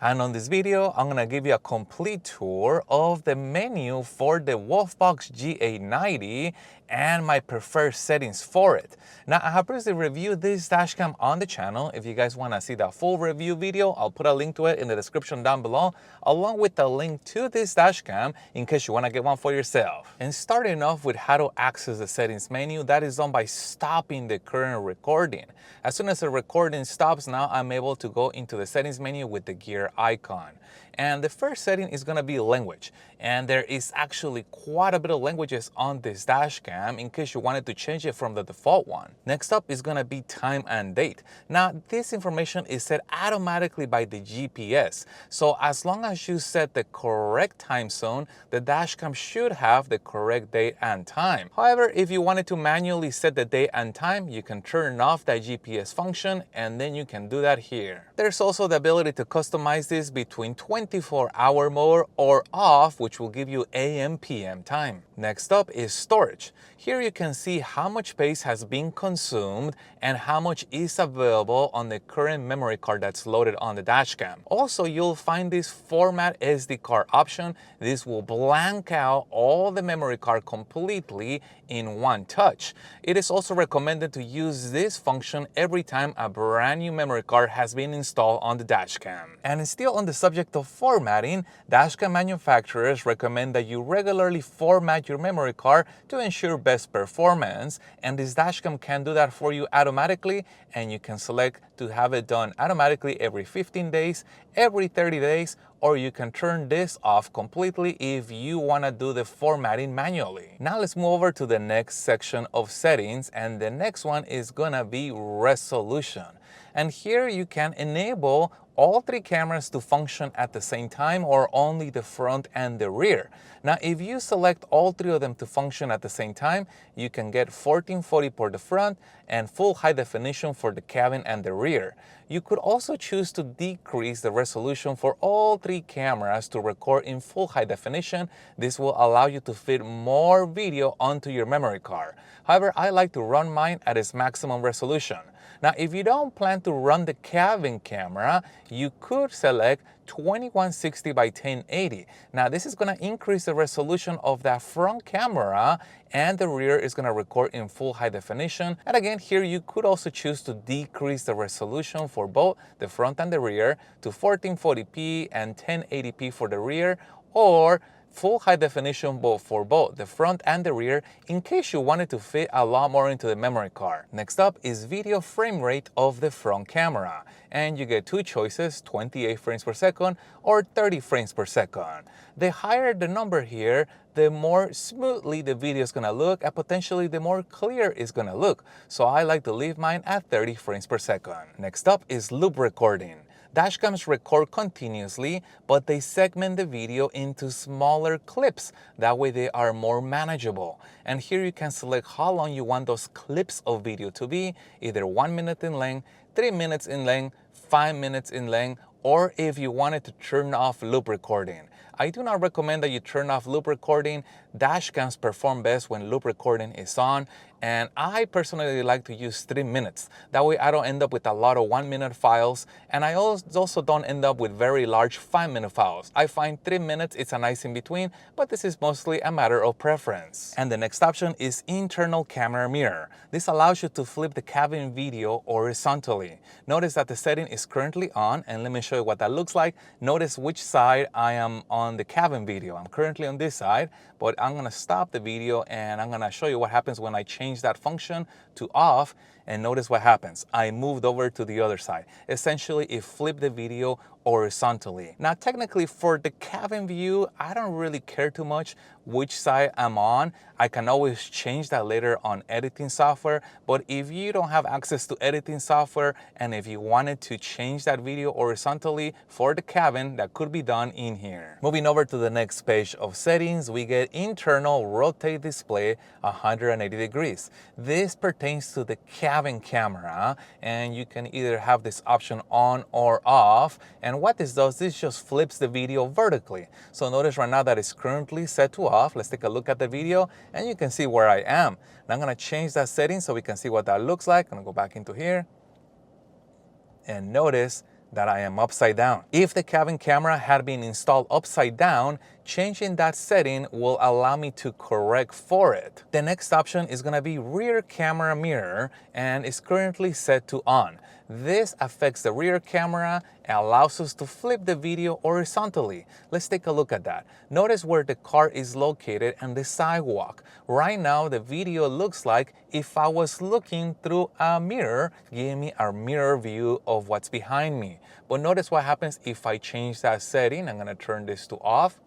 And on this video, I'm gonna give you a complete tour of the menu for the WOLFBOX G890 and my preferred settings for it. Now, I have previously reviewed this dashcam on the channel. If you guys wanna see the full review video, I'll put a link to it in the description down below, along with the link to this dashcam in case you wanna get one for yourself. And starting off with how to access the settings menu, that is done by stopping the current recording. As soon as the recording stops, now I'm able to go into the settings menu with the gear icon. And the first setting is going to be language, and there is actually quite a bit of languages on this dash cam in case you wanted to change it from the default one. Next up is going to be time and date. Now, this information is set automatically by the GPS, so as long as you set the correct time zone, the dash cam should have the correct date and time. However, if you wanted to manually set the date and time, you can turn off that GPS function, and then you can do that here. There's also the ability to customize this between 24-hour mode or off, which will give you AM/PM time. Next up is storage. Here you can see how much space has been consumed and how much is available on the current memory card that's loaded on the dashcam. Also, you'll find this format SD card option. This will blank out all the memory card completely in one touch. It is also recommended to use this function every time a brand new memory card has been installed on the dashcam. And still on the subject of formatting, dashcam manufacturers recommend that you regularly format your memory card to ensure best performance, and this dashcam can do that for you automatically, and you can select to have it done automatically every 15 days, every 30 days, or you can turn this off completely if you want to do the formatting manually. Now let's move over to the next section of settings, and the next one is gonna be resolution. And here you can enable all three cameras to function at the same time or only the front and the rear. Now, if you select all three of them to function at the same time, you can get 1440 for the front and full high definition for the cabin and the rear. You could also choose to decrease the resolution for all three cameras to record in full high definition. This will allow you to fit more video onto your memory card. However, I like to run mine at its maximum resolution. Now, if you don't plan to run the cabin camera, you could select 2160 by 1080. Now, this is going to increase the resolution of that front camera, and the rear is going to record in full high definition. And again, here you could also choose to decrease the resolution for both the front and the rear to 1440p and 1080p for the rear, or full high definition for both the front and the rear in case you wanted to fit a lot more into the memory card. Next up is video frame rate of the front camera, and you get two choices, 28 frames per second or 30 frames per second. The higher the number here, the more smoothly the video is going to look, and potentially the more clear it's going to look. So I like to leave mine at 30 frames per second. Next up is loop recording. Dashcams record continuously, but they segment the video into smaller clips. That way they are more manageable. And here you can select how long you want those clips of video to be, either 1 minute in length, 3 minutes in length, 5 minutes in length, or if you wanted to turn off loop recording. I do not recommend that you turn off loop recording. Dashcams perform best when loop recording is on, and I personally like to use 3 minutes. That way I don't end up with a lot of 1 minute files, and I also don't end up with very large 5 minute files. I find 3 minutes, it's a nice in between, but this is mostly a matter of preference. And the next option is internal camera mirror. This allows you to flip the cabin video horizontally. Notice that the setting is currently on, and let me show you what that looks like. Notice which side I am on the cabin video. I'm currently on this side, but I'm gonna stop the video and I'm gonna show you what happens when I change that function to off, and notice what happens. I moved over to the other side. Essentially, it flipped the video horizontally. Now, technically for the cabin view, I don't really care too much which side I'm on. I can always change that later on editing software, but if you don't have access to editing software and if you wanted to change that video horizontally for the cabin, that could be done in here. Moving over to the next page of settings, we get internal rotate display 180 degrees. This pertains to the cabin camera, and you can either have this option on or off. And what this does, this just flips the video vertically. So notice right now that it's currently set to off. Let's take a look at the video and you can see where I am. Now I'm gonna change that setting so we can see what that looks like. I'm gonna go back into here and notice that I am upside down. If the cabin camera had been installed upside down, changing that setting will allow me to correct for it. The next option is gonna be rear camera mirror, and is currently set to on. This affects the rear camera and allows us to flip the video horizontally. Let's take a look at that. Notice where the car is located and the sidewalk. Right now, the video looks like if I was looking through a mirror, giving me a mirror view of what's behind me. But notice what happens if I change that setting. I'm gonna turn this to off.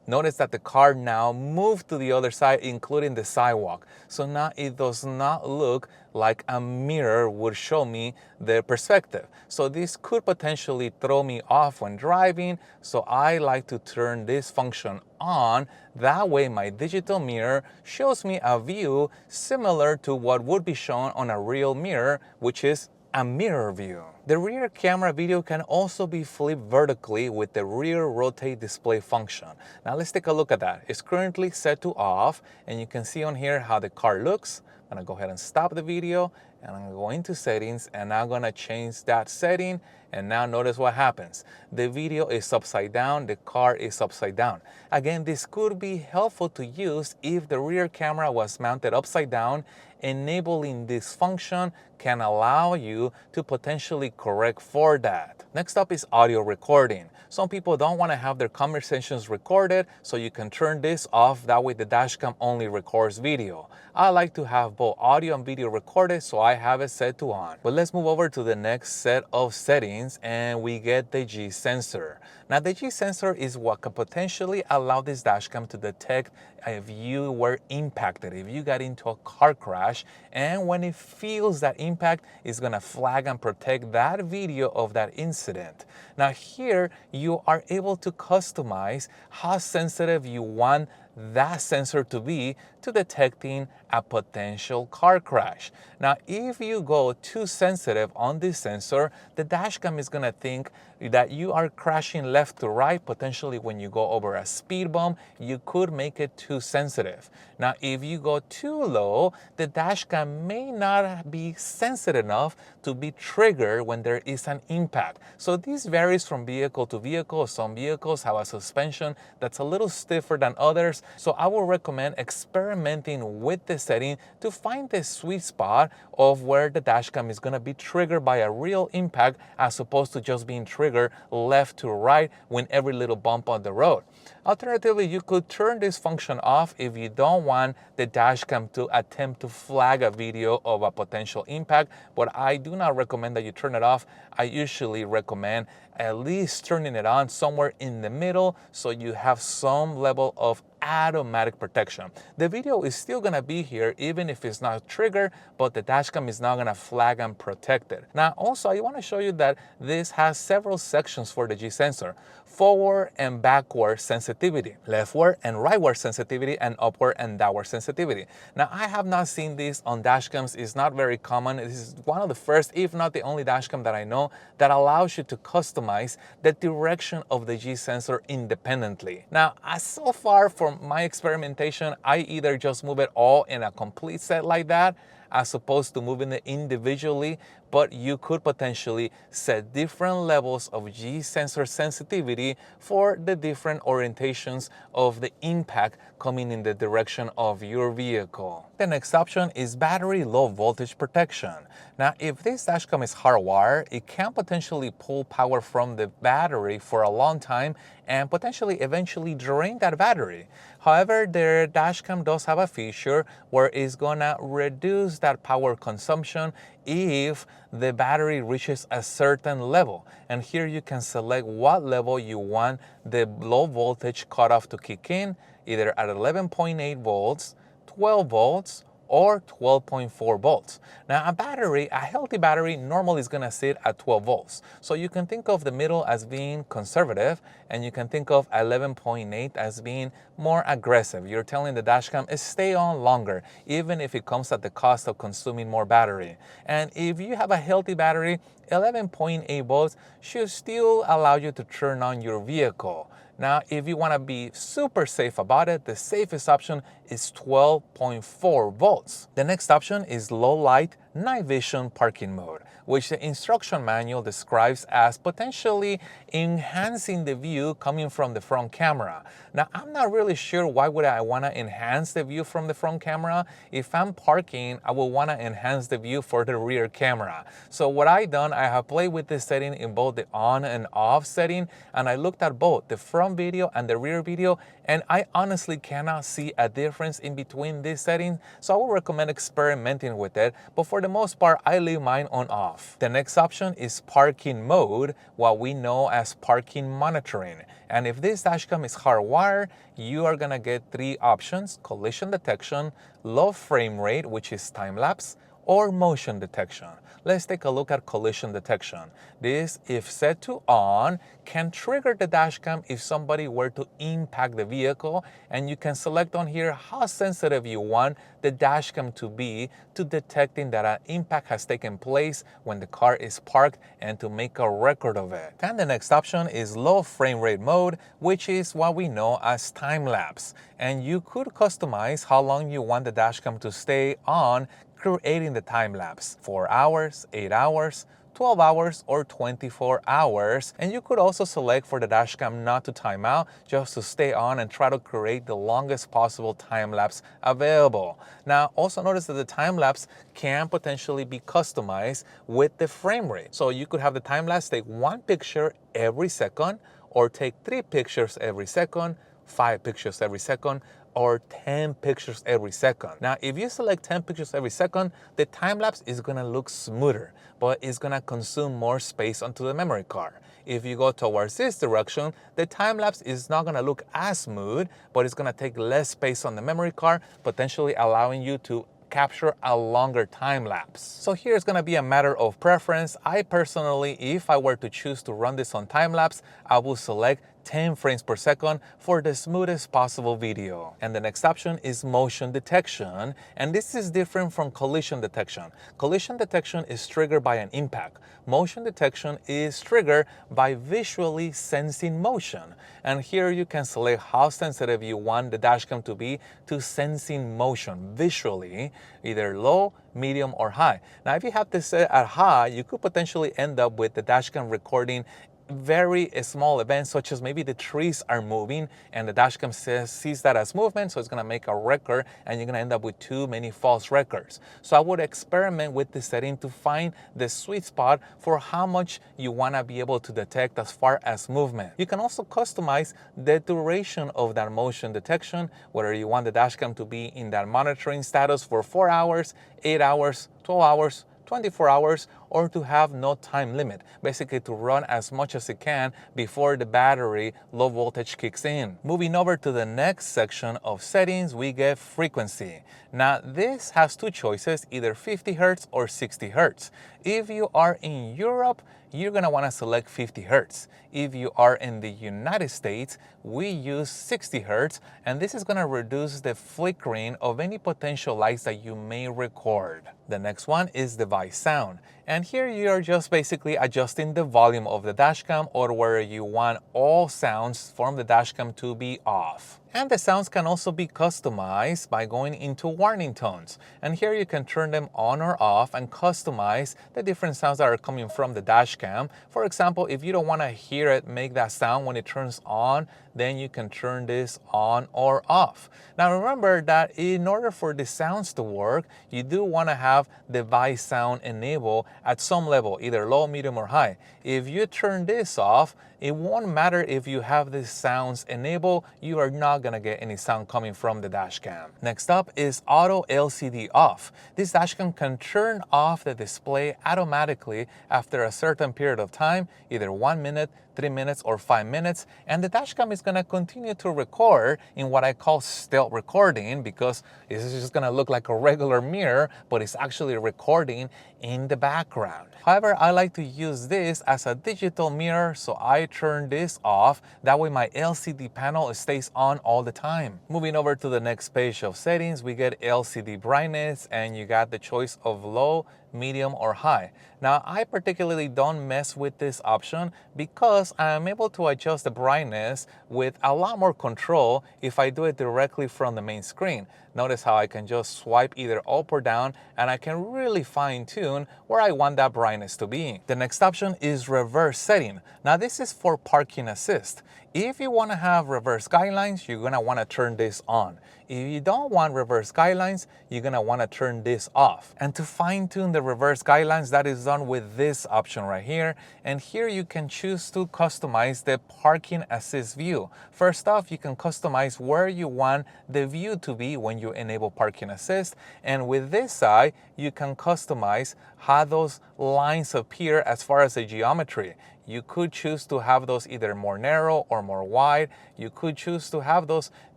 Notice that the car now moved to the other side, including the sidewalk. So now it does not look like a mirror would show me the perspective. So this could potentially throw me off when driving. So I like to turn this function on. That way my digital mirror shows me a view similar to what would be shown on a real mirror, which is a mirror view. The rear camera video can also be flipped vertically with the rear rotate display function. Now let's take a look at that. It's currently set to off, and you can see on here how the car looks. I'm gonna go ahead and stop the video, and I'm gonna go into settings, and I'm gonna change that setting. And now notice what happens. The video is upside down, the car is upside down. Again, this could be helpful to use if the rear camera was mounted upside down. Enabling this function can allow you to potentially correct for that. Next up is audio recording. Some people don't want to have their conversations recorded, so you can turn this off. That way the dashcam only records video. I like to have both audio and video recorded, so I have it set to on. But let's move over to the next set of settings, and we get the G sensor. Now the G sensor is what could potentially allow this dashcam to detect if you were impacted, if you got into a car crash, and when it feels that impact, it's gonna flag and protect that video of that incident. Now here you are able to customize how sensitive you want that sensor to be to detecting a potential car crash. Now, if you go too sensitive on this sensor, the dashcam is gonna think that you are crashing left to right. Potentially when you go over a speed bump, you could make it too sensitive. Now, if you go too low, the dashcam may not be sensitive enough to be triggered when there is an impact. So this varies from vehicle to vehicle. Some vehicles have a suspension that's a little stiffer than others. So I would recommend experimenting with the setting to find the sweet spot of where the dashcam is gonna be triggered by a real impact, as opposed to just being triggered left to right when every little bump on the road. Alternatively, you could turn this function off if you don't want the dashcam to attempt to flag a video of a potential impact, but I do not recommend that you turn it off. I usually recommend at least turning it on somewhere in the middle so you have some level of automatic protection. The video is still gonna be here even if it's not triggered, but the dashcam is not gonna flag and protect it. Now also, I wanna show you that this has several sections for the G sensor: forward and backward sensitivity, leftward and rightward sensitivity, and upward and downward sensitivity. Now I have not seen this on dashcams. It's not very common. This is one of the first, if not the only dashcam that I know that allows you to customize the direction of the G sensor independently. Now, so far from my experimentation, I either just move it all in a complete set like that, as opposed to moving it individually, but you could potentially set different levels of G sensor sensitivity for the different orientations of the impact coming in the direction of your vehicle. The next option is battery low voltage protection. Now, if this dashcam is hardwired, it can potentially pull power from the battery for a long time and potentially eventually drain that battery. However, the dashcam does have a feature where it's gonna reduce that power consumption if the battery reaches a certain level. And here you can select what level you want the low voltage cutoff to kick in, either at 11.8 volts, 12 volts, or 12.4 volts. Now a healthy battery normally is gonna sit at 12 volts. So you can think of the middle as being conservative, and you can think of 11.8 as being more aggressive. You're telling the dashcam, stay on longer, even if it comes at the cost of consuming more battery. And if you have a healthy battery, 11.8 volts should still allow you to turn on your vehicle. Now, if you want to be super safe about it, the safest option is 12.4 volts. The next option is low light, night vision parking mode, which the instruction manual describes as potentially enhancing the view coming from the front camera. Now, I'm not really sure why would I want to enhance the view from the front camera. If I'm parking, I will want to enhance the view for the rear camera. So what I done, I have played with this setting in both the on and off setting, and I looked at both the front video and the rear video, and I honestly cannot see a difference in between these settings, so I would recommend experimenting with it, but for the most part, I leave mine on off. The next option is parking mode, what we know as parking monitoring. And if this dashcam is hardwired, you are gonna get three options: collision detection, low frame rate, which is time-lapse, or motion detection. Let's take a look at collision detection. This, if set to on, can trigger the dashcam if somebody were to impact the vehicle, and you can select on here how sensitive you want the dashcam to be to detecting that an impact has taken place when the car is parked and to make a record of it. And the next option is low frame rate mode, which is what we know as time-lapse. And you could customize how long you want the dashcam to stay on, creating the time lapse: 4 hours, 8 hours, 12 hours, or 24 hours. And you could also select for the dashcam not to time out, just to stay on and try to create the longest possible time lapse available. Now, also notice that the time lapse can potentially be customized with the frame rate. So you could have the time lapse take 1 picture every second, or take 3 pictures every second, 5 pictures every second, or 10 pictures every second. Now, if you select 10 pictures every second, the time-lapse is gonna look smoother, but it's gonna consume more space onto the memory card. If you go towards this direction, the time-lapse is not gonna look as smooth, but it's gonna take less space on the memory card, potentially allowing you to capture a longer time lapse. So here it's gonna be a matter of preference. I personally, if I were to choose to run this on time lapse, I will select 10 frames per second for the smoothest possible video. And the next option is motion detection, and this is different from collision detection. Collision detection is triggered by an impact. Motion detection is triggered by visually sensing motion. And here you can select how sensitive you want the dashcam to be to sensing motion visually, either low, medium, or high. Now, if you have this set at high, you could potentially end up with the dashcam recording very small events, such as maybe the trees are moving and the dashcam sees that as movement, so it's going to make a record, and you're going to end up with too many false records. So I would experiment with this setting to find the sweet spot for how much you want to be able to detect as far as movement. You can also customize the duration of that motion detection, whether you want the dashcam to be in that monitoring status for 4 hours, 8 hours, 12 hours, 24 hours, or to have no time limit, basically to run as much as it can before the battery low voltage kicks in. Moving over to the next section of settings, we get frequency. Now, this has two choices, either 50 Hz or 60 Hz. If you are in Europe, you're gonna wanna select 50 Hz. If you are in the United States, we use 60 Hz, and this is gonna reduce the flickering of any potential lights that you may record. The next one is device sound. And here you are just basically adjusting the volume of the dashcam, or where you want all sounds from the dashcam to be off. And the sounds can also be customized by going into warning tones. And here you can turn them on or off and customize the different sounds that are coming from the dashcam. For example, if you don't want to hear it make that sound when it turns on, then you can turn this on or off. Now remember that in order for the sounds to work, you do want to have device sound enabled at some level, either low, medium, or high. If you turn this off, it won't matter if you have these sounds enabled, you are not gonna get any sound coming from the dashcam. Next up is auto LCD off. This dashcam can turn off the display automatically after a certain period of time, either 1 minute, 3 minutes, or 5 minutes, and the dashcam is gonna continue to record in what I call stealth recording, because it's just gonna look like a regular mirror, but it's actually recording in the background. However, I like to use this as a digital mirror, so I turn this off. That way my LCD panel stays on all the time. Moving over to the next page of settings, we get LCD brightness, and you got the choice of low, medium, or high. Now, I particularly don't mess with this option because I'm able to adjust the brightness with a lot more control if I do it directly from the main screen. Notice how I can just swipe either up or down, and I can really fine tune where I want that brightness to be. The next option is reverse setting. Now, this is for parking assist. If you want to have reverse guidelines, you're going to want to turn this on. If you don't want reverse guidelines, you're going to want to turn this off. And to fine tune the reverse guidelines, that is done with this option right here. And here you can choose to customize the parking assist view. First off, you can customize where you want the view to be when you enable parking assist. And with this side, you can customize how those lines appear as far as the geometry. You could choose to have those either more narrow or more wide. You could choose to have those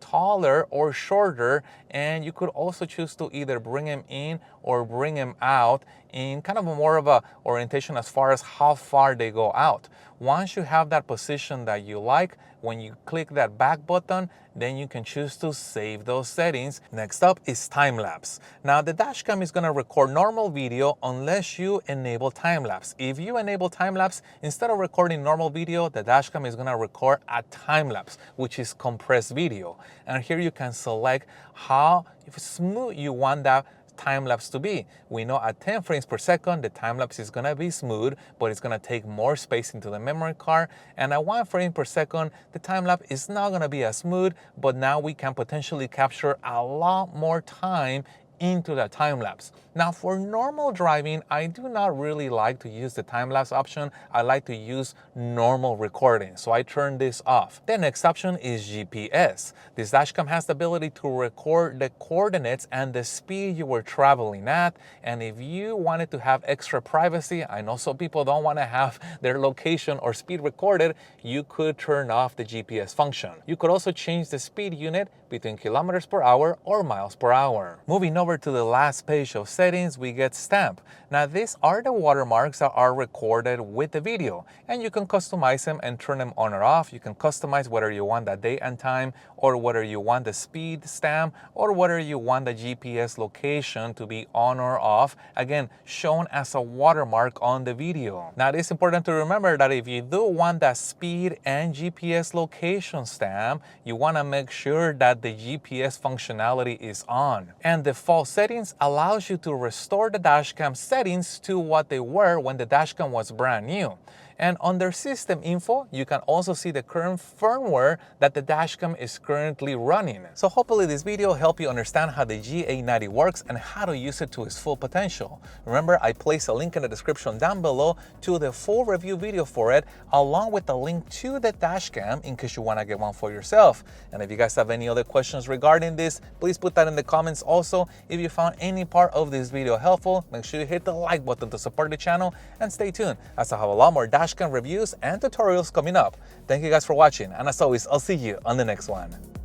taller or shorter, and you could also choose to either bring them in or bring them out in kind of more of a orientation as far as how far they go out. Once you have that position that you like, when you click that back button, then you can choose to save those settings. Next up is time lapse. Now, the Dashcam is going to record normal video unless you enable time lapse. If you enable time lapse, instead of recording normal video, the Dashcam is going to record a time lapse, which is compressed video. And here you can select how smooth you want that time lapse to be. We know at 10 frames per second, the time lapse is gonna be smooth, but it's gonna take more space into the memory card. And at 1 frame per second, the time lapse is not gonna be as smooth, but now we can potentially capture a lot more time into the time lapse. Now, for normal driving, I do not really like to use the time lapse option. I like to use normal recording, so I turn this off. The next option is GPS. This Dashcam has the ability to record the coordinates and the speed you were traveling at. And if you wanted to have extra privacy, I know some people don't want to have their location or speed recorded, you could turn off the GPS function. You could also change the speed unit between kilometers per hour or miles per hour. Moving over to the last page of settings, we get stamp. Now, these are the watermarks that are recorded with the video, and you can customize them and turn them on or off. You can customize whether you want that date and time, or whether you want the speed stamp, or whether you want the GPS location to be on or off, again, shown as a watermark on the video. Now, it is important to remember that if you do want that speed and GPS location stamp, you want to make sure that the GPS functionality is on. And default settings allows you to restore the Dashcam settings to what they were when the Dashcam was brand new. And under System Info, you can also see the current firmware that the Dashcam is currently running. So hopefully this video helped you understand how the G890 works and how to use it to its full potential. Remember, I placed a link in the description down below to the full review video for it, along with the link to the Dashcam in case you want to get one for yourself. And if you guys have any other questions regarding this, please put that in the comments also. If you found any part of this video helpful, make sure you hit the like button to support the channel, and stay tuned as I have a lot more Dashcam reviews and tutorials coming up. Thank you guys for watching, and as always, I'll see you on the next one.